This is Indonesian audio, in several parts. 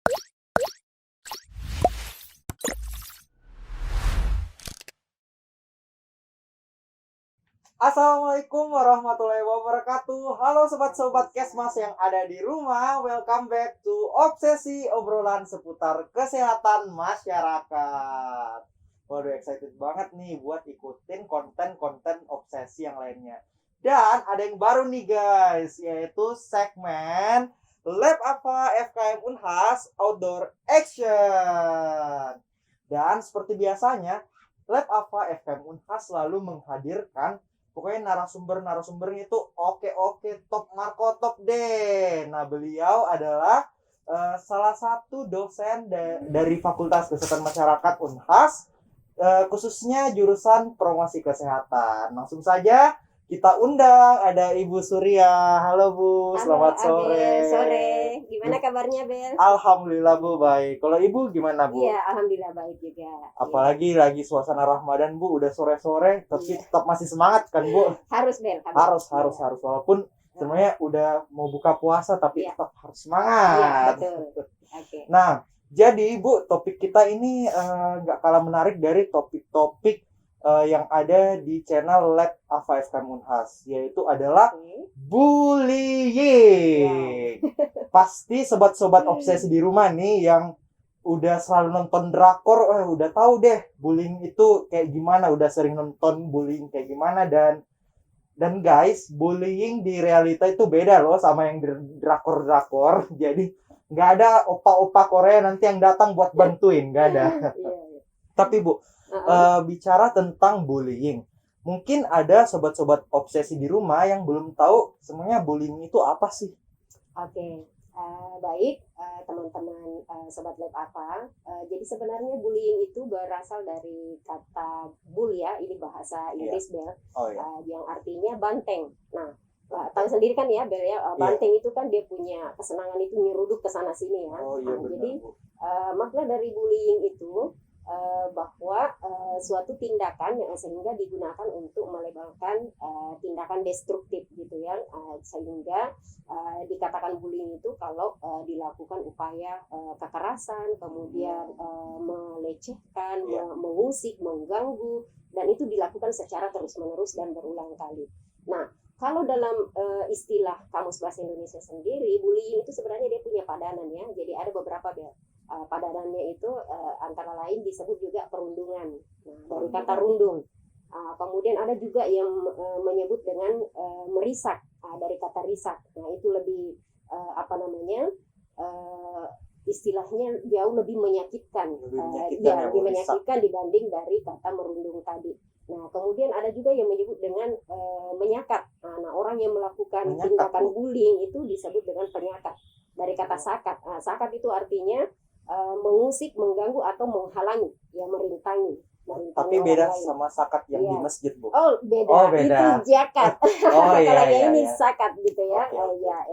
Assalamualaikum warahmatullahi wabarakatuh. Halo sobat-sobat Kesmas yang ada di rumah. Welcome back to Obsesi, obrolan seputar kesehatan masyarakat. Waduh, excited banget nih buat ikutin konten-konten obsesi yang lainnya. Dan ada yang baru nih guys, yaitu segmen Lab Apa FKM Unhas Outdoor Action. Dan seperti biasanya, Lab Apa FKM Unhas selalu menghadirkan pokoknya narasumbernya itu oke, top Marco top deh. Nah, beliau adalah salah satu dosen dari Fakultas Kesehatan Masyarakat Unhas, khususnya jurusan promosi kesehatan. Langsung saja kita undang, ada Ibu Surya. Halo Bu, selamat sore. Sore. Gimana kabarnya, Bel? Alhamdulillah Bu, baik. Kalau Ibu gimana Bu? Iya, alhamdulillah baik juga. Apalagi lagi suasana Ramadan Bu, udah sore-sore, tapi tetap masih semangat kan Bu? Harus, Bel. Harus. Walaupun sebenarnya udah mau buka puasa, tapi tetap harus semangat. Iya, betul. Oke. Nah, jadi Bu, topik kita ini nggak kalah menarik dari topik-topik yang ada di channel Lab Apa FKM Unhas, yaitu adalah bullying. Pasti sobat-sobat obsesi di rumah nih yang udah selalu nonton drakor, udah tahu deh bullying itu kayak gimana, udah sering nonton bullying kayak gimana. Dan guys, bullying di realita itu beda loh sama yang di drakor. Jadi nggak ada opa-opa Korea nanti yang datang buat bantuin, nggak ada. Tapi Bu, bicara tentang bullying, mungkin ada sobat-sobat obsesi di rumah yang belum tahu sebenarnya bullying itu apa sih? Oke. Baik, teman-teman Sobat Lab Apa. Jadi sebenarnya bullying itu berasal dari kata bull ya, ini bahasa Inggris Bel, yang artinya banteng. Nah, tahu sendiri kan ya Bel ya, banteng itu kan dia punya kesenangan itu nyeruduk ke sana sini ya. Jadi makna dari bullying itu bahwa suatu tindakan yang sehingga digunakan untuk melebalkan tindakan destruktif gitu ya, sehingga dikatakan bullying itu kalau dilakukan upaya kekerasan, kemudian melecehkan, mengusik, mengganggu, dan itu dilakukan secara terus-menerus dan berulang kali. Nah, kalau dalam istilah Kamus Bahasa Indonesia sendiri, bullying itu sebenarnya dia punya padanan ya. Jadi ada beberapa padanannya itu antara lain disebut juga perundungan. Nah, dari kata rundung. Kemudian ada juga yang menyebut dengan merisak, dari kata risak. Nah, itu lebih istilahnya jauh lebih menyakitkan. Lebih menyakitkan dibanding dari kata merundung tadi. Nah, kemudian ada juga yang menyebut dengan menyakat. Nah, orang yang melakukan tindakan bullying itu disebut dengan penyakat. Dari kata sakat. Sakat itu artinya mengusik, mengganggu atau menghalangi, ya merintangi. Tapi beda sama sakat yang di masjid Bu. Oh beda. Itu jakat. Kalau yang ini sakat gitu ya.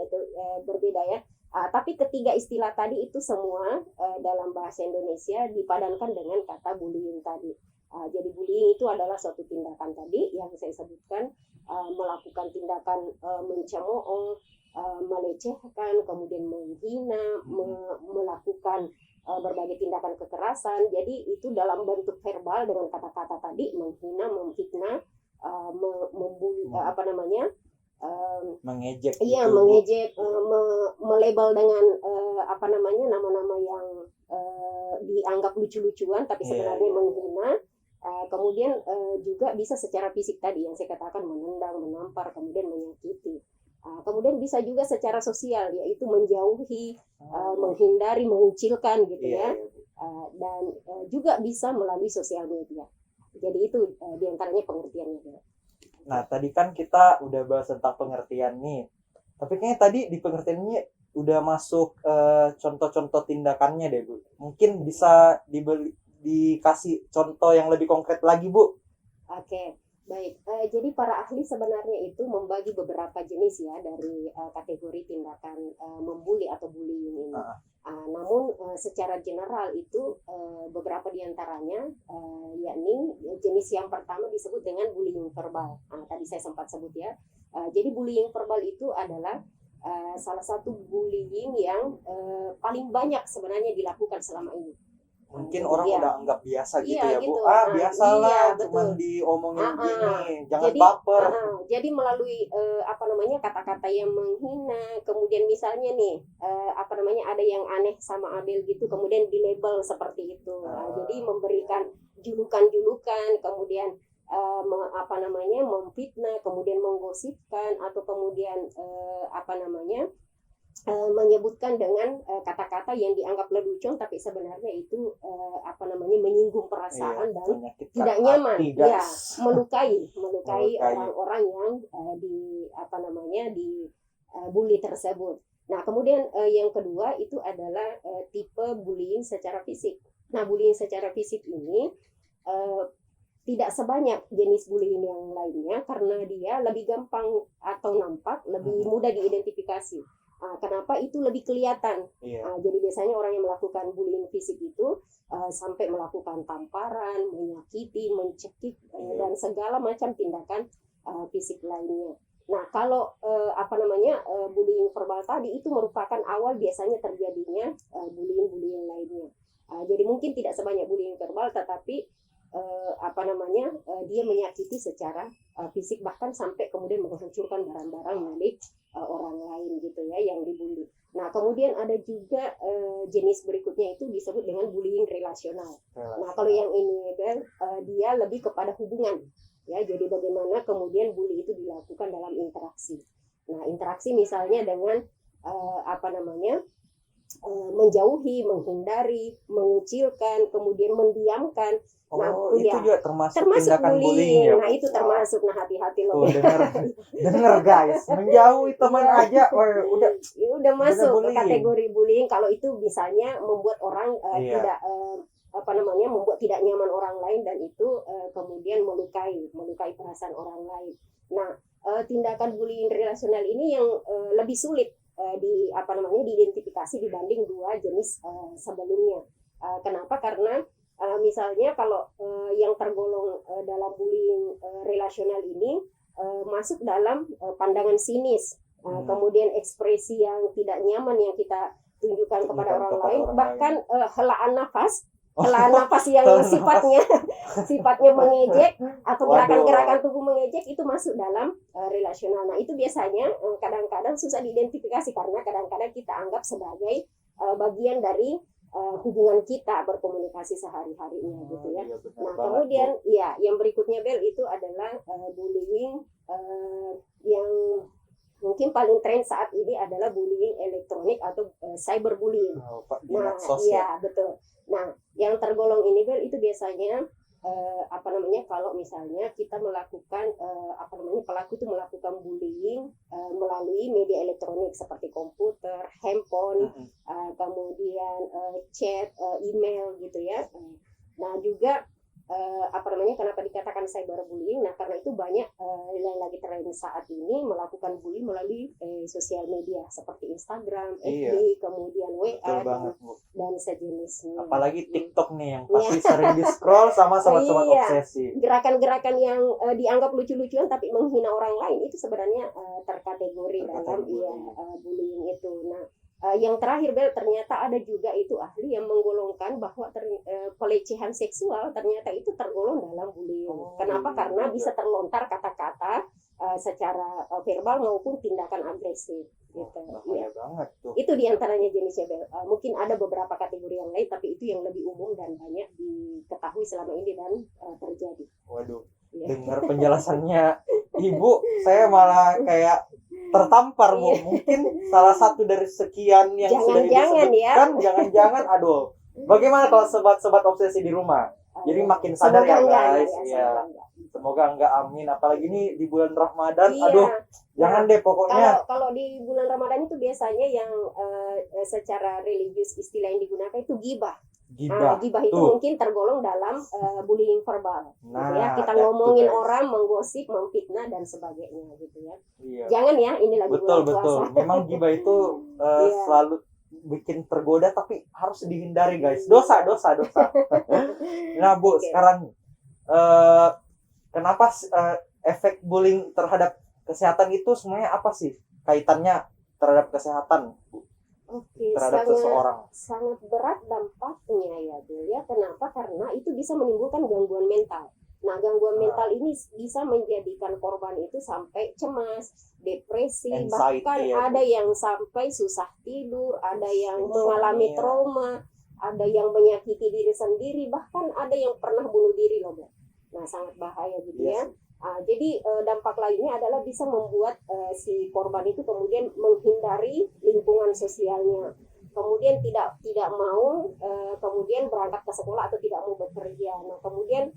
Itu berbeda ya. Tapi ketiga istilah tadi itu semua dalam bahasa Indonesia dipadankan dengan kata bullying tadi. Jadi bullying itu adalah suatu tindakan tadi yang saya sebutkan, melakukan tindakan mencemooh, melecehkan, kemudian menghina, melakukan berbagai tindakan kekerasan. Jadi itu dalam bentuk verbal dengan kata-kata tadi, menghina, memfitnah, membuli, mengejek. Iya, gitu. Mengejek, melabel dengan nama-nama yang dianggap lucu-lucuan tapi sebenarnya menghina. Kemudian juga bisa secara fisik tadi yang saya katakan, menendang, menampar, kemudian menyakiti. Kemudian bisa juga secara sosial, yaitu menjauhi, menghindari, mengucilkan gitu ya. Dan juga bisa melalui sosial media. Jadi itu diantaranya pengertiannya. Nah, tadi kan kita udah bahas tentang pengertian nih. Tapi kayaknya tadi di pengertiannya udah masuk contoh-contoh tindakannya deh Bu. Mungkin bisa dikasih contoh yang lebih konkret lagi Bu. Oke. Baik, jadi para ahli sebenarnya itu membagi beberapa jenis ya dari kategori tindakan membuli atau bullying ini. Namun secara general itu beberapa diantaranya, yakni jenis yang pertama disebut dengan bullying verbal. Tadi saya sempat sebut ya. Jadi bullying verbal itu adalah salah satu bullying yang paling banyak sebenarnya dilakukan selama ini. Mungkin orang udah anggap biasa gitu iya, ya Bu. gitu. Biasalah, Iya, cuman betul. diomongin gini, jangan Jadi, baper. jadi melalui kata-kata yang menghina, kemudian misalnya nih ada yang aneh sama Abel gitu, kemudian di label seperti itu. Jadi memberikan julukan-julukan, kemudian memfitnah, kemudian menggosipkan, atau kemudian menyebutkan dengan kata-kata yang dianggap lelucon tapi sebenarnya itu menyinggung perasaan dan tidak nyaman, melukai orang-orang yang bully tersebut. Nah, kemudian yang kedua itu adalah tipe bullying secara fisik. Nah, bullying secara fisik ini tidak sebanyak jenis bullying yang lainnya karena dia lebih gampang atau nampak, lebih mudah diidentifikasi. Kenapa itu lebih kelihatan? Jadi biasanya orang yang melakukan bullying fisik itu sampai melakukan tamparan, menyakiti, mencekik, dan segala macam tindakan fisik lainnya. Nah, kalau bullying verbal tadi itu merupakan awal biasanya terjadinya bullying lainnya. Jadi mungkin tidak sebanyak bullying verbal, tetapi dia menyakiti secara fisik, bahkan sampai kemudian menghancurkan barang-barang milik orang lain gitu ya yang dibully. Nah, kemudian ada juga jenis berikutnya itu disebut dengan bullying relasional. Nah, kalau yang ini dia lebih kepada hubungan ya. Jadi bagaimana kemudian bully itu dilakukan dalam interaksi. Nah, interaksi misalnya dengan menjauhi, menghindari, mengucilkan, kemudian mendiamkan. Nah, itu juga termasuk tindakan bullying ya. Nah, itu termasuk. Nah, hati-hati loh. Dengar guys, menjauhi teman aja udah masuk kategori bullying. Kalau itu misalnya membuat orang tidak membuat tidak nyaman orang lain, dan itu kemudian melukai perasaan orang lain. Nah, tindakan bullying relasional ini yang lebih sulit diidentifikasi dibanding dua jenis sebelumnya. Kenapa? Karena misalnya kalau yang tergolong dalam bullying relasional ini masuk dalam pandangan sinis, kemudian ekspresi yang tidak nyaman yang kita tunjukkan kepada orang lain, bahkan helaan nafas yang sifatnya mengejek atau gerakan-gerakan tubuh mengejek itu masuk dalam relasional. Nah, itu biasanya kadang-kadang susah diidentifikasi karena kadang-kadang kita anggap sebagai bagian dari hubungan kita berkomunikasi sehari-harinya gitu ya. Nah, kemudian yang berikutnya Bel itu adalah bullying yang mungkin paling tren saat ini adalah bullying elektronik atau cyberbullying. Nah, iya betul. Nah, yang tergolong ini Bel itu biasanya kalau misalnya kita melakukan pelaku itu melakukan bullying melalui media elektronik seperti komputer, handphone, kemudian chat, email gitu ya. Nah, juga kenapa dikatakan cyberbullying? Nah, karena itu banyak yang lagi tren saat ini melakukan bullying melalui sosial media seperti Instagram, FB, kemudian WA dan sejenisnya. Apalagi TikTok nih yang pasti sering di-scroll sama sobat-sobat obsesi. Gerakan-gerakan yang dianggap lucu-lucuan tapi menghina orang lain itu sebenarnya terkategori dalam bullying itu. Nah, yang terakhir Bel, ternyata ada juga itu ahli yang menggolongkan bahwa pelecehan seksual ternyata itu tergolong dalam bullying. Kenapa? Karena bisa terlontar kata-kata secara verbal maupun tindakan agresif gitu. Banget tuh. Itu diantaranya jenisnya Bel. Mungkin ada beberapa kategori yang lain, tapi itu yang lebih umum dan banyak diketahui selama ini dan terjadi. Waduh, dengar penjelasannya Ibu, saya malah kayak tertampar Bu. Mungkin salah satu dari sekian yang sudah disebutkan. Jangan-jangan aduh. Bagaimana kalau sobat-sobat obsesi di rumah? Jadi makin sadar ya guys. Semoga enggak, amin. Apalagi ini di bulan Ramadan. Aduh, jangan deh pokoknya. Kalau di bulan Ramadan itu biasanya yang secara religius istilah yang digunakan itu ghibah. Gibah itu mungkin tergolong dalam bullying verbal. Gitu ya. Kita ngomongin orang, menggosip, memfitnah dan sebagainya gitu ya. Jangan ya, ini lagi bulan puasa. Betul. Memang gibah itu selalu bikin tergoda tapi harus dihindari guys. Dosa. Nah Bu, sekarang kenapa efek bullying terhadap kesehatan itu sebenarnya apa sih kaitannya terhadap kesehatan Oke, terhadap seseorang? sangat berat dampaknya ya, Bel. Ya, kenapa? Karena itu bisa menimbulkan gangguan mental. Nah, gangguan mental ini bisa menjadikan korban itu sampai cemas, depresi, Anxiety, bahkan ya, ada yang sampai susah tidur, ada yang insomnia, mengalami trauma, ada yang menyakiti diri sendiri, bahkan ada yang pernah bunuh diri loh, Bel. Nah, sangat bahaya gitu ya. Jadi dampak lainnya adalah bisa membuat si korban itu kemudian menghindari lingkungan sosialnya, kemudian tidak mau kemudian berangkat ke sekolah atau tidak mau bekerja. Nah, kemudian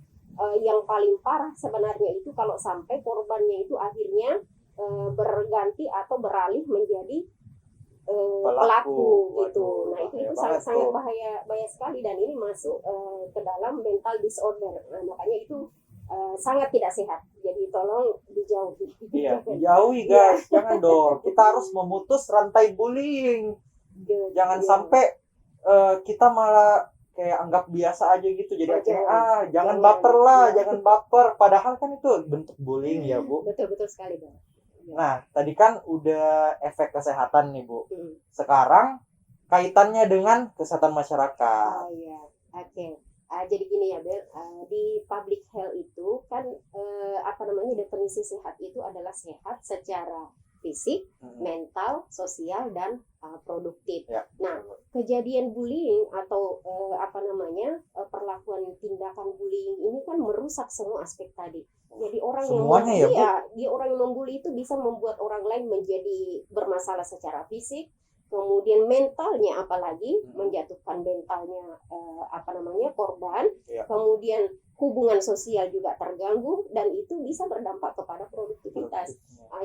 yang paling parah sebenarnya itu kalau sampai korbannya itu akhirnya berganti atau beralih menjadi pelaku gitu. Nah, itu sangat bahaya sekali, dan ini masuk ke dalam mental disorder. Nah, makanya itu sangat tidak sehat. Jadi tolong dijauhi. Iya, dijauhi guys. Jangan dong. Kita harus memutus rantai bullying. Jangan sampai kita malah kayak anggap biasa aja gitu. Jadi jangan baper lah, jangan baper. Padahal kan itu bentuk bullying ya, Bu. Betul sekali, Bang. Nah, tadi kan udah efek kesehatan nih, Bu. Sekarang kaitannya dengan kesehatan masyarakat. Oh iya, oke. Jadi gini ya, Bel, di public health itu kan definisi sehat itu adalah sehat secara fisik, mental, sosial, dan produktif. Ya. Nah, kejadian bullying atau perlakuan tindakan bullying ini kan merusak semua aspek tadi. Jadi orang yang membuli itu bisa membuat orang lain menjadi bermasalah secara fisik, kemudian mentalnya apalagi menjatuhkan mentalnya korban, kemudian hubungan sosial juga terganggu, dan itu bisa berdampak kepada produktivitas.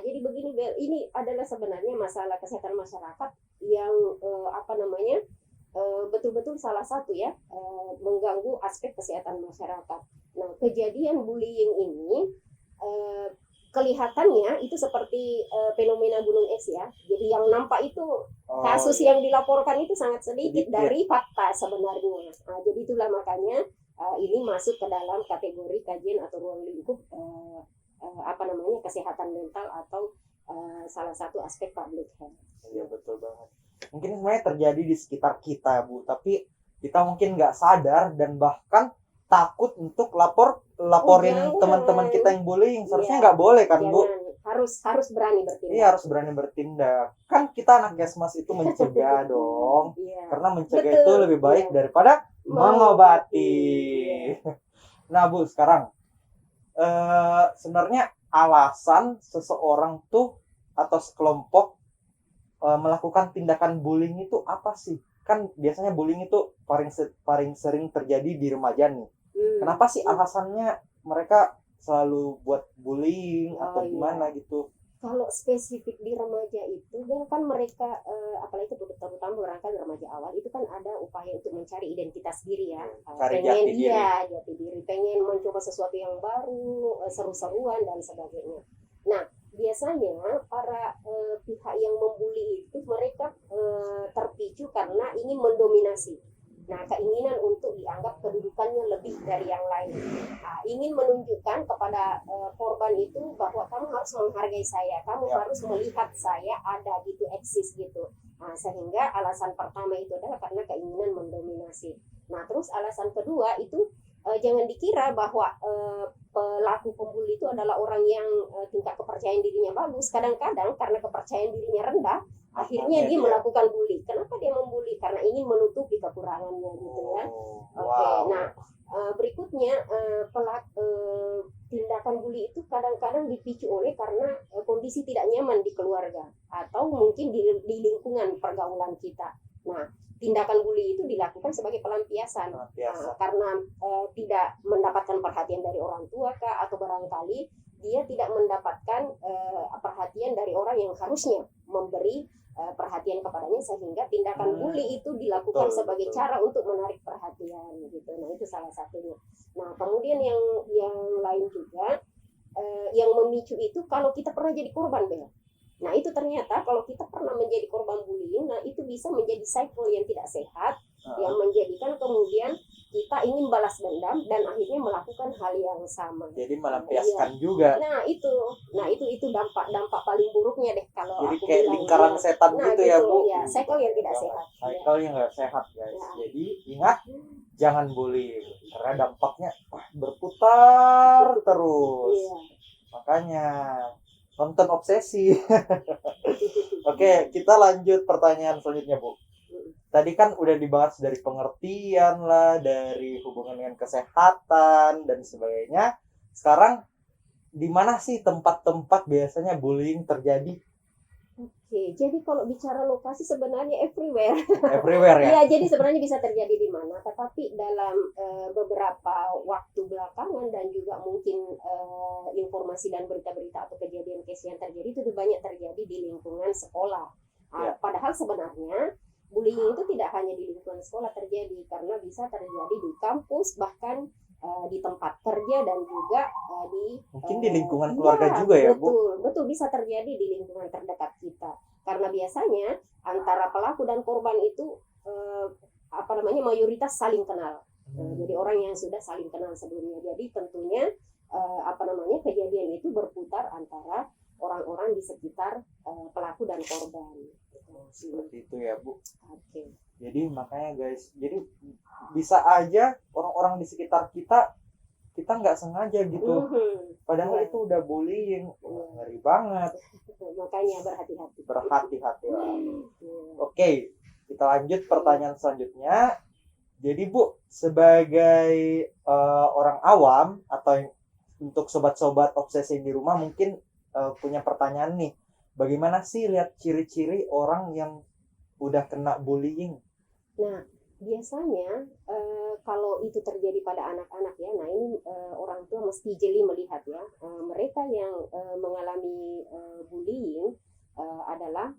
Jadi begini, Bel, ini adalah sebenarnya masalah kesehatan masyarakat yang betul-betul salah satu ya mengganggu aspek kesehatan masyarakat. Nah, kejadian bullying ini kelihatannya itu seperti fenomena gunung es ya. Jadi yang nampak itu kasus yang dilaporkan itu sangat sedikit dari fakta sebenarnya. Jadi itulah makanya ini masuk ke dalam kategori kajian atau ruang lingkup kesehatan mental atau salah satu aspek public health. Iya, betul banget. Mungkin sebenarnya terjadi di sekitar kita, Bu, tapi kita mungkin nggak sadar dan bahkan takut untuk laporin teman-teman kita yang bullying. Seharusnya nggak boleh kan, Bu? Harus berani bertindak. Iya, harus berani bertindak. Kan kita anak Kesmas itu mencegah dong. Karena mencegah itu lebih baik daripada mengobati. Nah, Bu, sekarang sebenarnya alasan seseorang tuh atau sekelompok melakukan tindakan bullying itu apa sih? Kan biasanya bullying itu paling sering terjadi di remaja nih. Kenapa sih alasannya mereka selalu buat bullying atau gimana gitu? Kalau spesifik di remaja itu kan mereka apalagi terutama berangkat remaja awal itu kan ada upaya untuk mencari identitas diri ya, jati diri, pengen mencoba sesuatu yang baru, seru-seruan dan sebagainya. Nah, biasanya para pihak yang membuli itu mereka terpicu karena ingin mendominasi. Nah, keinginan untuk dianggap kedudukannya lebih dari yang lain. Ingin menunjukkan kepada korban itu bahwa kamu harus menghargai saya, kamu harus melihat saya ada gitu, eksis gitu. Sehingga alasan pertama itu adalah karena keinginan mendominasi. Nah, terus alasan kedua itu jangan dikira bahwa pelaku pembuli itu adalah orang yang tingkat kepercayaan dirinya bagus. Kadang-kadang karena kepercayaan dirinya rendah, akhirnya dia melakukan bully. Kenapa dia membuli? Karena ingin menutupi kekurangannya gitu ya. Nah berikutnya tindakan bully itu kadang-kadang dipicu oleh karena kondisi tidak nyaman di keluarga atau mungkin di lingkungan pergaulan kita. Nah, tindakan bully itu dilakukan sebagai pelampiasan karena tidak mendapatkan perhatian dari orang tua kah, atau barangkali dia tidak mendapatkan perhatian dari orang yang harusnya memberi perhatian kepadanya, sehingga tindakan bully itu dilakukan sebagai cara untuk menarik perhatian gitu. Nah, itu salah satunya. Nah, kemudian yang lain juga yang memicu itu kalau kita pernah jadi korban, Bel. Nah, itu ternyata kalau kita pernah menjadi korban bullying, nah itu bisa menjadi cycle yang tidak sehat, yang menjadikan kemudian kita kita ingin balas dendam dan akhirnya melakukan hal yang sama. Jadi melampiaskan juga. Nah itu dampak paling buruknya deh kalau jadi aku kayak bilang. lingkaran setan gitu ya Bu. Ya, cycle yang tidak sehat. Cycle yang nggak sehat guys. Ya. Jadi ingat jangan bullying karena dampaknya berputar terus. Iya. Makanya nonton Obsesi. Oke, kita lanjut pertanyaan selanjutnya Bu. Tadi kan udah dibahas dari pengertian lah, dari hubungan dengan kesehatan dan sebagainya. Sekarang di mana sih tempat-tempat biasanya bullying terjadi? Oke, jadi kalau bicara lokasi sebenarnya everywhere. Everywhere ya? Iya, jadi sebenarnya bisa terjadi di mana, tetapi dalam beberapa waktu belakangan dan juga mungkin informasi dan berita-berita atau kejadian-case yang terjadi itu banyak terjadi di lingkungan sekolah. Ya. Padahal sebenarnya bullying itu tidak hanya di lingkungan sekolah terjadi, karena bisa terjadi di kampus, bahkan di tempat kerja dan juga mungkin di lingkungan keluarga juga ya Bu? Betul bisa terjadi di lingkungan terdekat kita, karena biasanya antara pelaku dan korban itu mayoritas saling kenal. Jadi orang yang sudah saling kenal sebelumnya, jadi tentunya kejadian itu berputar antara orang-orang di sekitar pelaku dan korban. Seperti itu ya Bu. Oke. Jadi makanya guys, jadi bisa aja orang-orang di sekitar kita nggak sengaja gitu. Padahal itu udah bullying. Ngeri banget. Makanya berhati-hati lah. Oke, kita lanjut pertanyaan selanjutnya. Jadi Bu, sebagai orang awam atau untuk sobat-sobat obsesi di rumah mungkin punya pertanyaan nih. Bagaimana sih lihat ciri-ciri orang yang udah kena bullying? Nah, biasanya kalau itu terjadi pada anak-anak ya, nah ini orang tua mesti jeli melihat ya, mereka yang mengalami bullying adalah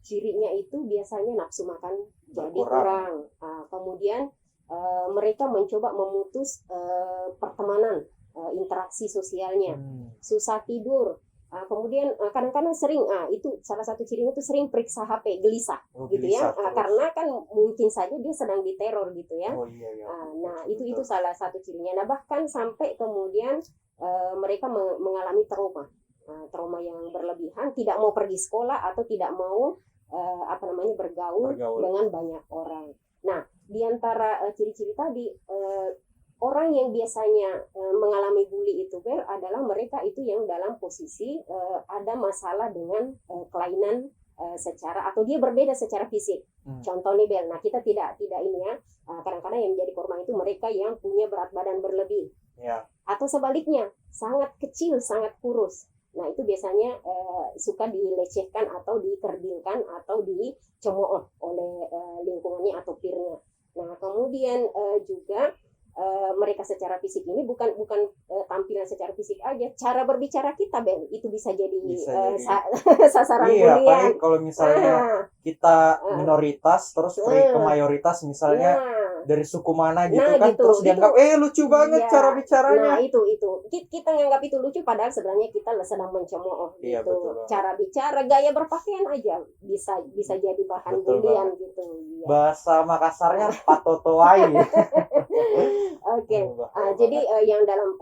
cirinya itu biasanya nafsu makan jadi kurang. Kemudian mereka mencoba memutus pertemanan, interaksi sosialnya, susah tidur. Kemudian kadang-kadang sering itu salah satu cirinya itu sering periksa HP, gelisah gitu ya, karena kan mungkin saja dia sedang diteror gitu ya. Nah itu salah satu cirinya. Nah bahkan sampai kemudian mereka mengalami trauma yang berlebihan, tidak mau pergi sekolah atau tidak mau bergaul dengan banyak orang. Nah di antara ciri-ciri tadi, orang yang biasanya mengalami bully itu adalah mereka itu yang dalam posisi ada masalah dengan kelainan secara, atau dia berbeda secara fisik. Contoh nih Bel, nah kita tidak ini ya, kadang-kadang yang menjadi korban itu mereka yang punya berat badan berlebih, atau sebaliknya sangat kecil, sangat kurus. Nah itu biasanya suka dilecehkan atau dikerdilkan atau dicemooh oleh lingkungannya atau peernya. Nah kemudian juga mereka secara fisik ini bukan tampilan secara fisik aja, cara berbicara kita Ben itu bisa jadi sasaran bulian. Kalau misalnya kita minoritas terus ke mayoritas misalnya dari suku mana gitu terus dianggap lucu banget cara bicaranya. Nah itu kita nganggap itu lucu padahal sebenarnya kita sedang mencemooh gitu. Betul. Cara bicara, gaya berpakaian aja bisa jadi bahan bulian gitu. Bahasa Makassarnya patotoai. Oke. Jadi yang dalam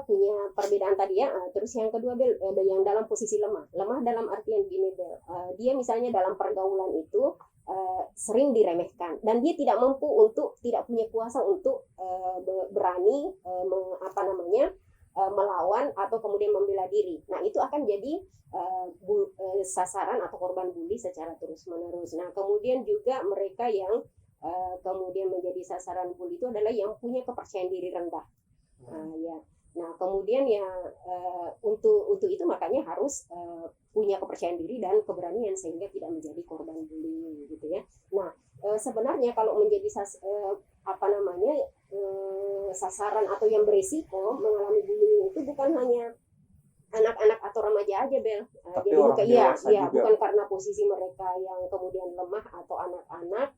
punya perbedaan tadi ya. Terus yang kedua Bel, yang dalam posisi lemah dalam artian gini Bel, dia misalnya dalam pergaulan itu sering diremehkan dan dia tidak punya kuasa untuk berani melawan atau kemudian membela diri. Nah itu akan jadi sasaran atau korban bully secara terus-menerus. Nah kemudian juga mereka yang kemudian menjadi sasaran bully itu adalah yang punya kepercayaan diri rendah. Nah kemudian ya untuk itu makanya harus punya kepercayaan diri dan keberanian sehingga tidak menjadi korban bullying gitu ya. Nah sebenarnya kalau menjadi sasaran atau yang berisiko mengalami bullying itu bukan hanya anak-anak atau remaja aja Bel. Jadi bukan karena posisi mereka yang kemudian lemah atau anak-anak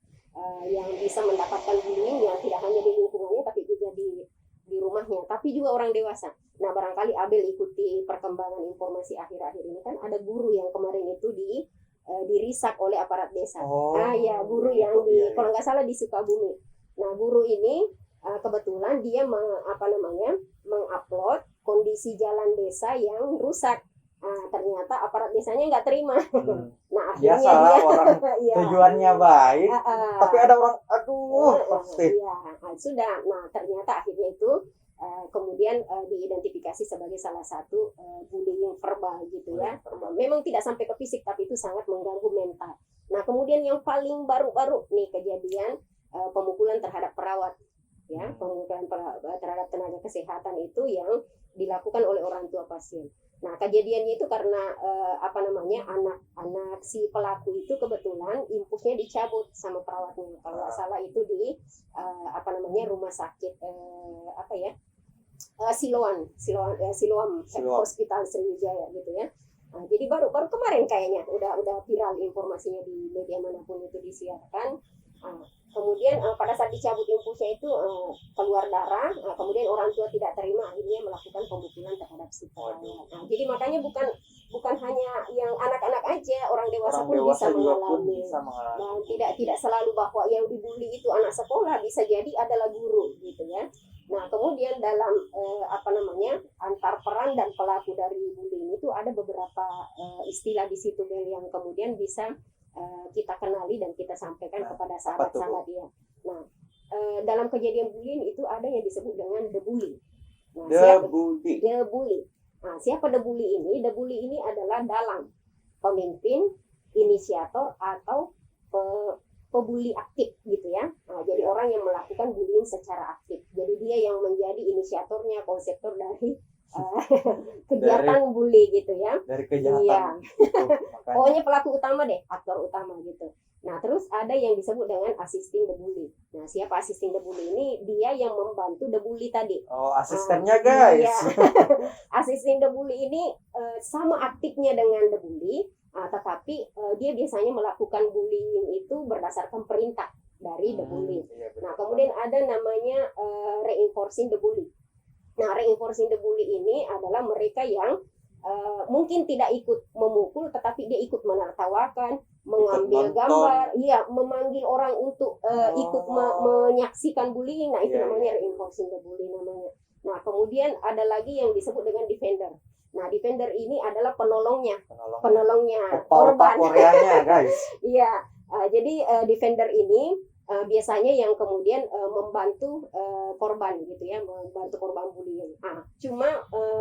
yang bisa mendapatkan bullying yang tidak hanya di lingkungannya tapi juga di rumahnya, tapi juga orang dewasa. Nah barangkali Abel ikuti perkembangan informasi akhir-akhir ini kan ada guru yang kemarin itu dirisak oleh aparat desa. Guru yang kalau nggak salah di Sukabumi. Nah, guru ini kebetulan dia mengupload kondisi jalan desa yang rusak. Ternyata aparat desanya nggak terima. Nah, akhirnya biasalah dia orang ya, tujuannya baik, tapi ada orang pasti. ya, sudah. Nah, ternyata akhirnya itu kemudian diidentifikasi sebagai salah satu bullying verbal gitu ya. Memang tidak sampai ke fisik, tapi itu sangat mengganggu mental. Nah, kemudian yang paling baru-baru nih kejadian pemukulan terhadap perawat, ya, pemukulan terhadap tenaga kesehatan itu yang dilakukan oleh orang tua pasien. Nah, kejadiannya itu karena anak si pelaku itu kebetulan impusnya dicabut sama perawatnya. Kalau nggak salah itu di rumah sakit Siloam Hospital Sriwijaya gitu ya. Nah, jadi baru kemarin kayaknya udah viral informasinya di media manapun itu disiarkan. Kemudian pada saat dicabut impusnya itu keluar darah, kemudian orang tua tidak terima, akhirnya melakukan pemukulan terhadap si perawat. Nah, jadi makanya bukan hanya yang anak-anak aja, orang dewasa pun bisa mengalami. Dan tidak selalu bahwa yang dibully itu anak sekolah, bisa jadi adalah guru gitu ya. Nah, kemudian dalam antar peran dan pelaku dari bullying itu ada beberapa istilah di situ Bel yang kemudian bisa kita kenali dan kita sampaikan kepada sahabat-sahabat dia. Nah, dalam kejadian bullying itu ada yang disebut dengan the bully. Nah, the bully. Nah, siapa the bully ini? The bully ini adalah dalang, pemimpin, inisiator atau pebully aktif gitu ya. Nah, jadi orang yang melakukan bullying secara aktif. Jadi dia yang menjadi inisiatornya, konseptor dari kegiatan bully gitu ya. Dari kejahatan. Iya. Pokoknya pelaku utama deh, aktor utama gitu. Nah, terus ada yang disebut dengan assisting the bully. Nah, siapa assisting the bully ini? Dia yang membantu the bully tadi. Oh, asistennya guys. Iya. Assisting the bully ini sama aktifnya dengan the bully, tetapi dia biasanya melakukan bullying itu berdasarkan perintah dari the bully. Iya, nah, kemudian ada namanya reinforcing the bully. Nah, reinforcing the bully ini adalah mereka yang mungkin tidak ikut memukul, tetapi dia ikut menertawakan, mengambil gambar, memanggil orang untuk ikut menyaksikan bullying. Nah, itu namanya reinforcing the bully namanya. Nah, kemudian ada lagi yang disebut dengan defender. Nah, defender ini adalah penolongnya korban. Koreanya, guys. Iya, jadi defender ini biasanya yang kemudian membantu korban gitu ya, membantu korban bullying. Cuma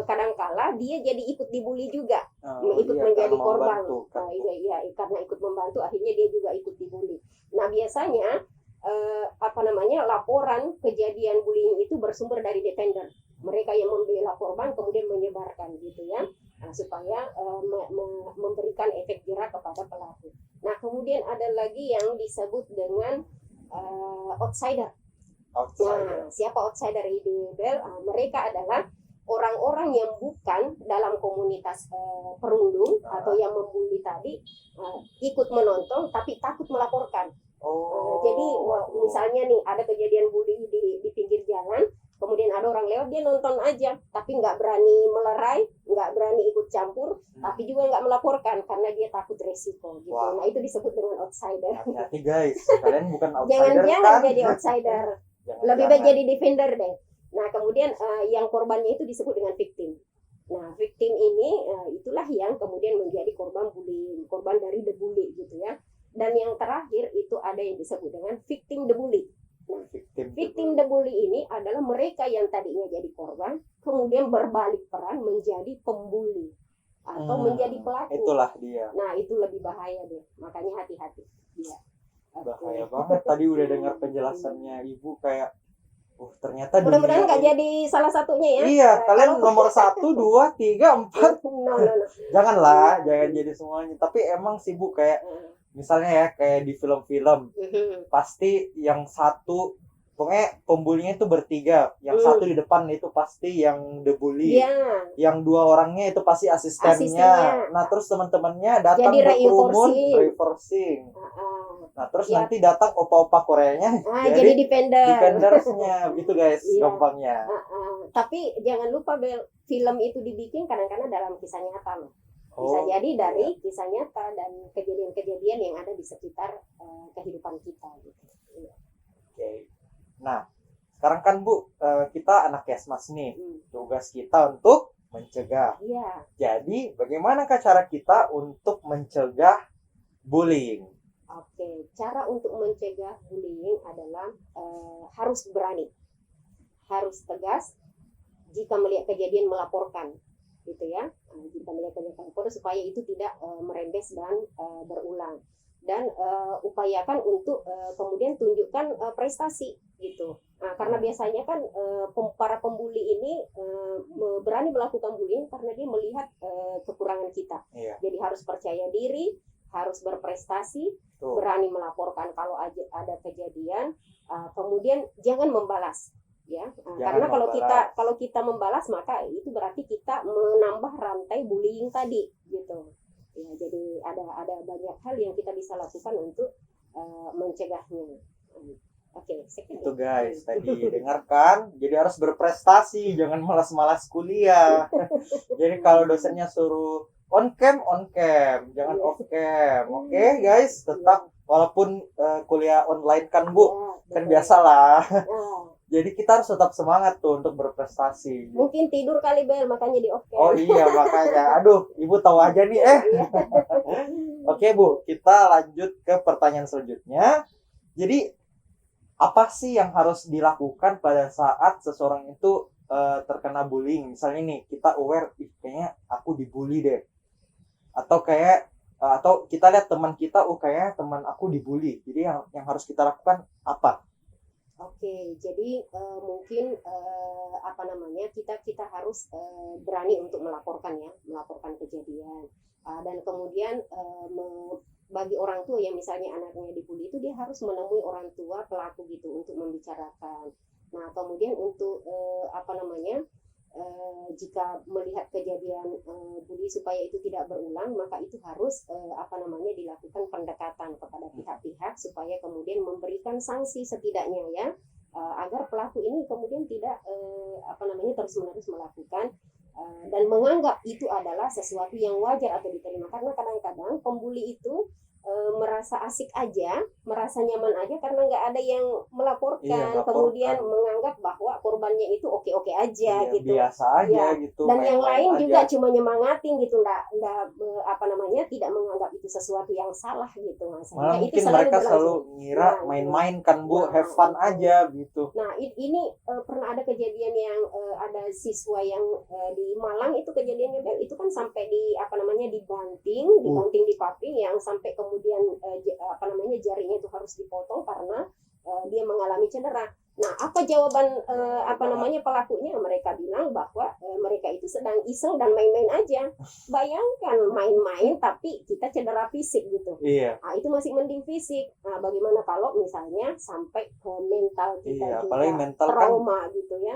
kadangkala dia jadi ikut dibully juga, menjadi korban. Karena ikut membantu akhirnya dia juga ikut dibully. Nah, biasanya laporan kejadian bullying itu bersumber dari defender. Mereka yang membela korban kemudian menyebarkan gitu ya, supaya memberikan efek jerak kepada pelaku. Nah, kemudian ada lagi yang disebut dengan outsider. Nah, siapa outsider ini, Bel? Mereka adalah orang-orang yang bukan dalam komunitas perundung atau yang membuli tadi, ikut menonton tapi takut melaporkan. Jadi misalnya nih ada kejadian bullying di pinggir jalan, kemudian ada orang lewat, dia nonton aja tapi nggak berani melerai, nggak berani ikut campur, tapi juga nggak melaporkan karena dia takut resiko gitu. Nah, itu disebut dengan outsider. Hati-hati guys, kalian bukan outsider. Jangan jadi outsider. Lebih baik jadi defender deh. Nah, kemudian yang korbannya itu disebut dengan victim. Nah, victim ini itulah yang kemudian menjadi korban bullying, korban dari the bully gitu ya. Dan yang terakhir itu ada yang disebut dengan victim the bully. Nah, victim the bully ini adalah mereka yang tadinya jadi korban, kemudian berbalik peran menjadi pembuli atau menjadi pelaku. Itulah dia. Nah, itu lebih bahaya deh. Makanya hati-hati. Iya. Bahaya banget. Tadi udah dengar penjelasannya Ibu, kayak ternyata mudah-mudahan nggak jadi salah satunya ya. Iya, kalian nomor 1, 2, 3, 4. No. Janganlah, jangan jadi semuanya. Tapi emang sih Bu, kayak misalnya ya kayak di film-film, pasti yang satu, pokoknya pembulinya itu bertiga, yang satu di depan itu pasti yang the bully, yang 2 orangnya itu pasti asistennya. Nah, terus teman-temannya datang berkerumun, reinforcing. Nah, terus nanti datang opa-opa Koreanya, jadi defendersnya gitu guys, gampangnya. Tapi jangan lupa film itu dibikin kadang-kadang dalam kisah nyata loh. Bisa jadi dari kisah nyata dan kejadian-kejadian yang ada di sekitar kehidupan kita gitu. Oke. Nah, sekarang kan Bu, kita anak Kesmas nih. Tugas kita untuk mencegah. Iya. Jadi, bagaimanakah cara kita untuk mencegah bullying? Oke, cara untuk mencegah bullying adalah harus berani, harus tegas. Jika melihat kejadian melaporkan, gitu ya. Jika melihat kejadian melaporkan supaya itu tidak merembes dan berulang. Dan upayakan untuk kemudian tunjukkan prestasi gitu. Nah, karena biasanya kan para pembuli ini berani melakukan bullying karena dia melihat kekurangan kita. Iya. Jadi harus percaya diri, harus berprestasi, Tuh. berani melaporkan kalau ada kejadian, kemudian jangan membalas. Ya, karena kalau kita membalas maka itu berarti kita menambah rantai bullying tadi gitu. Ya, jadi ada banyak hal yang kita bisa lakukan untuk mencegahnya. Oke, itu guys tadi dengarkan, jadi harus berprestasi, jangan malas-malas kuliah. Jadi kalau dosennya suruh on cam, jangan off cam. Oke, guys, tetap walaupun kuliah online kan Bu, kan biasalah. Jadi kita harus tetap semangat tuh untuk berprestasi. Mungkin tidur kali Bel, makanya di off cam. Oh iya, makanya. Aduh, Ibu tahu aja nih Oke Bu, kita lanjut ke pertanyaan selanjutnya. Jadi apa sih yang harus dilakukan pada saat seseorang itu terkena bullying? Misalnya nih, kita aware, kayaknya aku dibully deh. Atau kita lihat teman kita, kayaknya teman aku dibully. Jadi yang harus kita lakukan apa? Oke, jadi mungkin kita harus berani untuk melaporkan kejadian, dan kemudian bagi orang tua yang misalnya anaknya dibully itu dia harus menemui orang tua pelaku gitu untuk membicarakan. Nah, kemudian untuk jika melihat kejadian bully supaya itu tidak berulang, maka itu harus dilakukan pendekatan kepada pihak-pihak supaya kemudian memberikan sanksi setidaknya ya, agar pelaku ini kemudian tidak terus-menerus melakukan dan menganggap itu adalah sesuatu yang wajar atau diterima. Karena kadang-kadang pembuli itu merasa asik aja, merasa nyaman aja karena nggak ada yang melaporkan, kemudian menganggap bahwa korbannya itu oke-oke aja gitu, biasa aja gitu, dan yang lain juga cuma nyemangatin gitu, tidak menganggap itu sesuatu yang salah gitu. Malah mungkin mereka selalu ngira main-main kan Bu, have fun aja gitu. Nah ini pernah ada kejadian yang ada siswa yang di Malang, itu kejadiannya itu kan sampai dibanting di paping, yang sampai kemudian jarinya itu harus dipotong karena dia mengalami cedera. Nah, apa jawaban pelakunya? Mereka bilang bahwa mereka itu sedang iseng dan main-main aja. Bayangkan main-main tapi kita cedera fisik gitu. Iya. Nah, itu masih mending fisik. Nah, bagaimana kalau misalnya sampai ke mental kita juga apalagi mental trauma kan, gitu ya.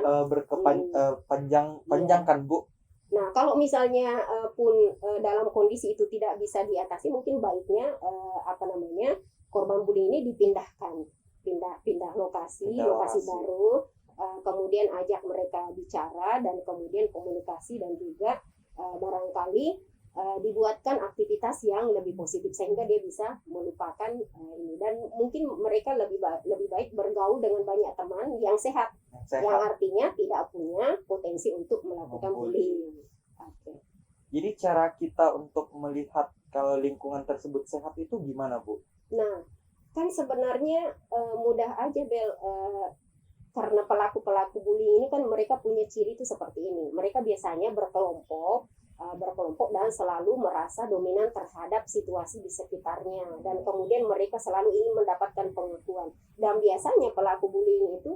Panjang kan Bu. Nah, kalau misalnya pun dalam kondisi itu tidak bisa diatasi, mungkin baiknya korban bullying ini dipindahkan, pindah lokasi baru, kemudian ajak mereka bicara dan kemudian komunikasi, dan juga barangkali dibuatkan aktivitas yang lebih positif sehingga dia bisa melupakan ini, dan mungkin mereka lebih baik bergaul dengan banyak teman yang sehat. Yang artinya tidak punya potensi untuk melakukan bullying. Okay. Jadi cara kita untuk melihat kalau lingkungan tersebut sehat itu gimana Bu? Nah, kan sebenarnya mudah aja Bel, karena pelaku bullying ini kan mereka punya ciri itu seperti ini. Mereka biasanya berkelompok dan selalu merasa dominan terhadap situasi di sekitarnya, dan kemudian mereka selalu ingin mendapatkan pengakuan. Dan biasanya pelaku bullying itu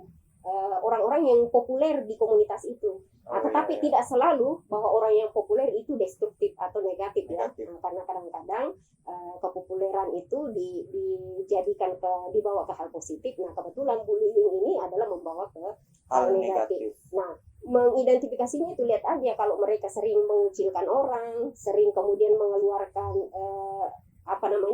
orang-orang yang populer di komunitas itu. Tetapi tidak selalu bahwa orang yang populer itu destruktif atau negatif. Ya. Karena kadang-kadang kepopuleran itu dibawa ke hal positif. Nah, kebetulan bullying ini adalah membawa ke hal negatif. Nah, mengidentifikasinya itu lihat aja, kalau mereka sering mengucilkan orang, sering kemudian mengeluarkan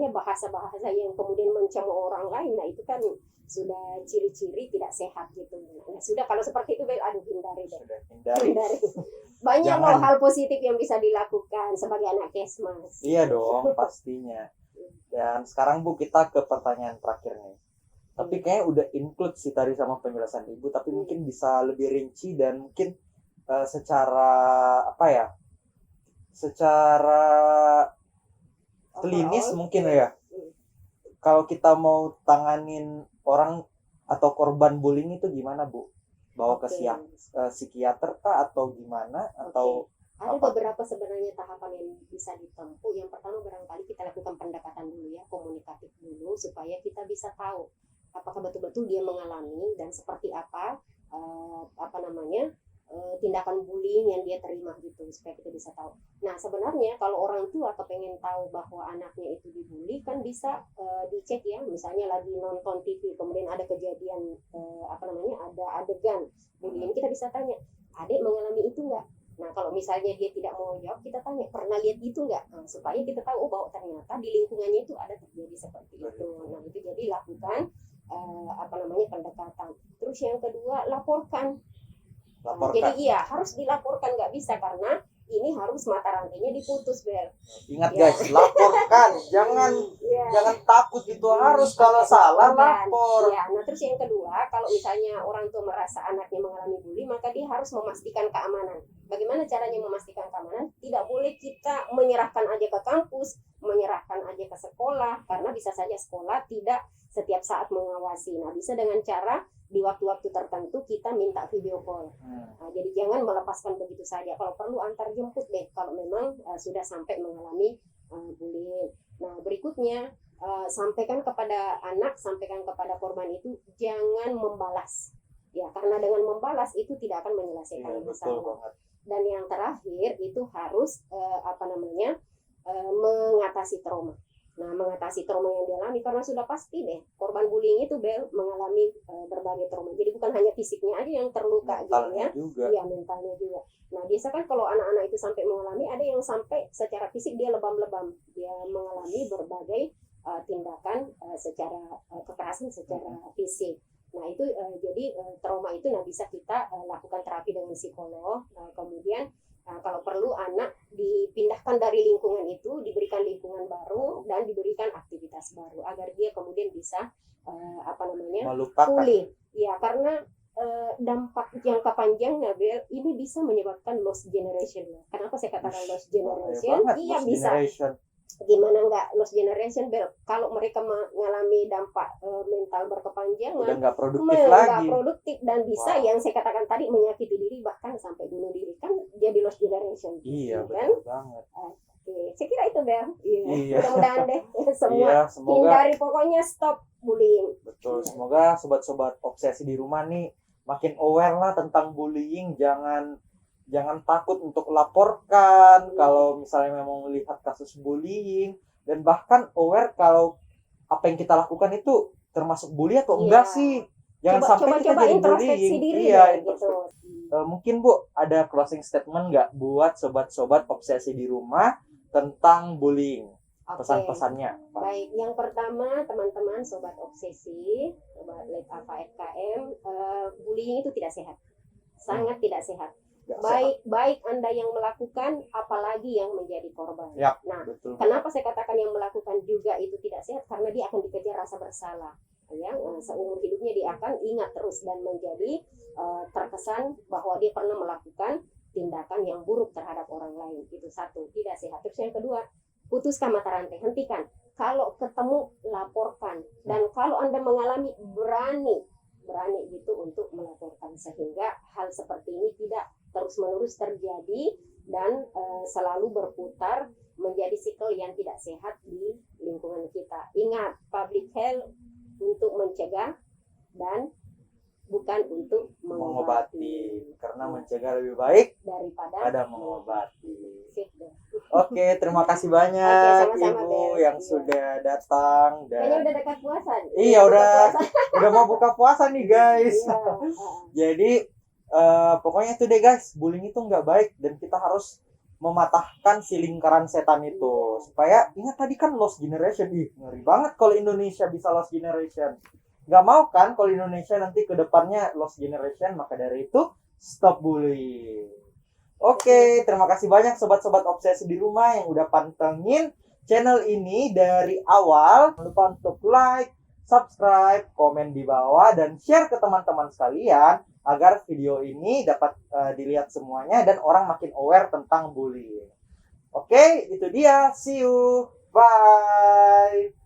bahasa-bahasa yang kemudian mencemooh orang lain, nah itu kan sudah ciri-ciri tidak sehat gitu. Nah, sudah kalau seperti itu hindari deh. Hindari. Banyak loh hal positif yang bisa dilakukan sebagai anak Kesmas. Iya dong, pastinya. Dan sekarang Bu, kita ke pertanyaan terakhir nih. Tapi kayaknya udah include sih tadi sama penjelasan Ibu, tapi mungkin bisa lebih rinci dan mungkin secara apa ya? Secara klinis mungkin ya. Kalau kita mau tanganin orang atau korban bullying itu gimana, Bu? Bawa ke psikiater kah atau gimana? Atau ada beberapa sebenarnya tahapan yang bisa ditempuh. Yang pertama barangkali kita lakukan pendekatan dulu ya, komunikatif dulu supaya kita bisa tahu apakah betul-betul dia mengalami dan seperti apa tindakan bullying yang dia terima gitu, supaya kita bisa tahu. Nah sebenarnya kalau orang tua kepengen tahu bahwa anaknya itu dibully kan bisa dicek ya, misalnya lagi nonton TV kemudian ada kejadian ada adegan bullying, kita bisa tanya, adik mengalami itu nggak? Nah kalau misalnya dia tidak mau jawab, kita tanya pernah lihat itu nggak? Nah, supaya kita tahu bahwa ternyata di lingkungannya itu ada terjadi seperti itu. Nah itu jadi lakukan pendekatan. Terus yang kedua laporkan. Jadi iya harus dilaporkan, nggak bisa karena ini harus mata rantainya diputus, Bel. Ingat guys, laporkan, jangan takut, itu harus kalau salah lapor. Ya, nah terus yang kedua, kalau misalnya orang tua merasa anaknya mengalami bully, maka dia harus memastikan keamanan. Bagaimana caranya memastikan keamanan? Tidak boleh kita menyerahkan aja ke kampus, menyerahkan aja ke sekolah, karena bisa saja sekolah tidak setiap saat mengawasi. Nah, bisa dengan cara di waktu-waktu tertentu kita minta video call. Nah, jadi jangan melepaskan begitu saja. Kalau perlu antar jemput deh kalau memang sudah sampai mengalami bullying. Nah, berikutnya sampaikan kepada anak, sampaikan kepada korban itu jangan membalas. Ya, karena dengan membalas itu tidak akan menyelesaikan masalah. Dan yang terakhir itu harus mengatasi trauma. Nah, mengatasi trauma yang dialami karena sudah pasti deh korban bullying itu mengalami berbagai trauma. Jadi bukan hanya fisiknya aja yang terluka gitu ya. Iya, mentalnya juga. Nah, biasa kan kalau anak-anak itu sampai mengalami, ada yang sampai secara fisik dia lebam-lebam. Dia mengalami berbagai tindakan secara kekerasan secara fisik. Nah, itu jadi trauma itu bisa kita lakukan terapi dengan psikolog. Kemudian kalau perlu anak dipindahkan dari lingkungan itu, diberikan lingkungan baru dan diberikan aktivitas baru agar dia kemudian bisa pulih. Ya, karena dampak jangka panjang Nabel ini bisa menyebabkan lost generation. Kenapa saya katakan lost generation? Iya bisa. Gimana nggak lost generation, Bel? Kalau mereka mengalami dampak mental berkepanjangan, udah nggak produktif produktif dan bisa yang saya katakan tadi menyakiti diri bahkan sampai bunuh diri, kan jadi lost generation. Iya, kan? Betul banget. Oke, saya kira itu, Bel. Iya. Mudah-mudahan deh semua semoga hindari, pokoknya stop bullying. Betul. Semoga sobat-sobat obsesi di rumah nih makin aware lah tentang bullying, jangan takut untuk laporkan kalau misalnya memang melihat kasus bullying, dan bahkan aware kalau apa yang kita lakukan itu termasuk bully atau enggak sih. Jangan sampai kita jadi bullying. Gitu. Mungkin Bu ada closing statement nggak buat sobat-sobat obsesi di rumah tentang bullying? Pesan-pesannya. Baik, yang pertama teman-teman sobat obsesi, sobat Lab Apa FKM, bullying itu tidak sehat. Sangat tidak sehat. Baik Anda yang melakukan, apalagi yang menjadi korban. Yap, nah, betul. Kenapa saya katakan yang melakukan juga itu tidak sehat? Karena dia akan dikejar rasa bersalah. Ya, seumur hidupnya dia akan ingat terus dan menjadi terkesan bahwa dia pernah melakukan tindakan yang buruk terhadap orang lain. Itu satu, tidak sehat. Terus yang kedua, putuskan mata rantai, hentikan. Kalau ketemu, laporkan. Dan kalau Anda mengalami, berani gitu untuk melaporkan, sehingga hal seperti ini tidak terus-menerus terjadi dan selalu berputar menjadi siklus yang tidak sehat di lingkungan kita. Ingat, public health untuk mencegah dan bukan untuk mengobati. Karena mencegah lebih baik daripada mengobati. Oke, terima kasih banyak Ibu yang sudah datang. Kayaknya udah dekat puasa. Iya, udah mau buka puasa nih guys. Jadi pokoknya itu deh guys, bullying itu nggak baik dan kita harus mematahkan si lingkaran setan itu. Supaya ingat tadi kan lost generation. Ngeri banget kalau Indonesia bisa lost generation. Nggak mau kan kalau Indonesia nanti ke depannya lost generation. Maka dari itu stop bullying. Oke, terima kasih banyak sobat-sobat obsesi di rumah yang udah pantengin channel ini dari awal. Jangan lupa untuk like, subscribe, komen di bawah, dan share ke teman-teman sekalian agar video ini dapat dilihat semuanya dan orang makin aware tentang bullying. Oke, itu dia. See you. Bye.